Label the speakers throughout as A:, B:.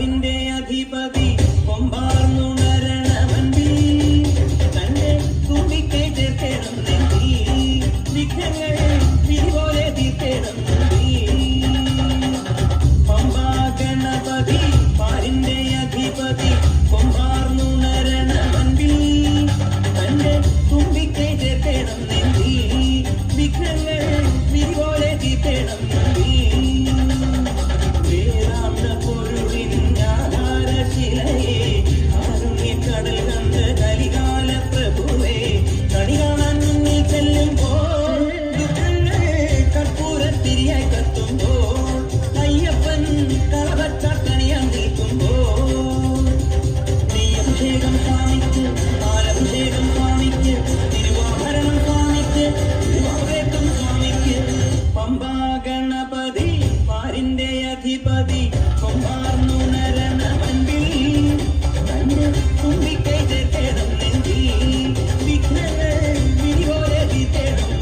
A: പാരിന്റെ അധിപതി കൊമ്പാർന്നുണരണമൻപിൽ തന്റെ തുമ്പിക്കൈ ചേർക്കണം നെഞ്ചി വിഘ്നങ്ങൾ വിധിപോലെ തീർക്കണം പമ്പാ ഗണപതി പാരിന്റെ അധിപതി കൊമ്പാർന്നുണരണമൻപിൽ തന്റെ തുമ്പിക്കൈ ചേർക്കണം നെഞ്ചി വിഘ്നങ്ങൾ വിധിപോലെ തീർക്കണം ഗണപതി പാരിന്റെ അധിപതി കൊമ്പാർന്നുണരണമൻപിൽ തന്റെ തുമ്പിക്കൈ ചേർക്കണം നെഞ്ചി വിഘ്നങ്ങൾ വിധിപോലെ തീർക്കണം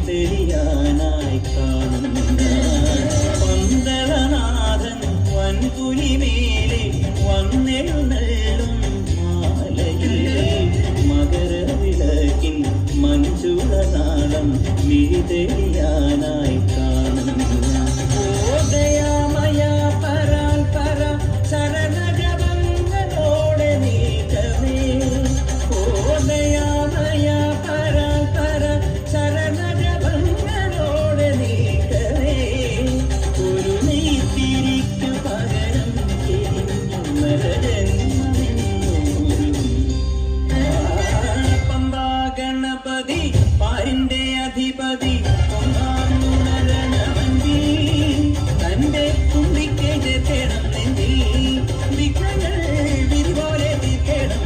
A: മിഴിതെളിയാനായി കാണുന്ന പന്തളനാഥൻ വൻകുലിമേലെ വന്നെഴുന്നള്ളും മാലയിൽ മകരവിളക്കിൻ മഞ്ചുളനാളം മിഴിതെളിയാനായി കാണുന്ന ഓദയാമയ പരാൽ പര ശരണജപങ്ങളോടെ നീക്കമേ ഓദയാമയ പരാൽ പര ശരണജപങ്ങളോടെ നീക്കമേ ഒരു നെയ്ത്തിരിക്കു പകരം പമ്പാ ഗണപതി പാരിന്റെ അധിപതി കൊമ്പാർന്നുണരണമൻപിൽ തന്റെ തുമ്പിക്കൈ ചേർക്കണം നെഞ്ചി വിഘ്നങ്ങൾ വിധിപോലെ തീർക്കണം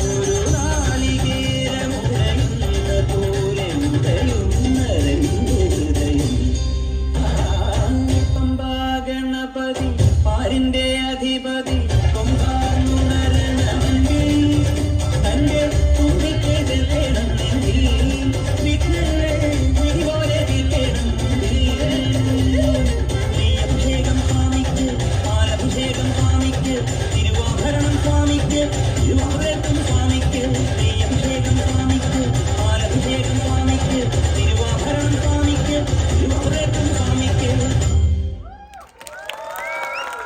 A: ഒരു നാളികേരമുടയുന്ന പോലെ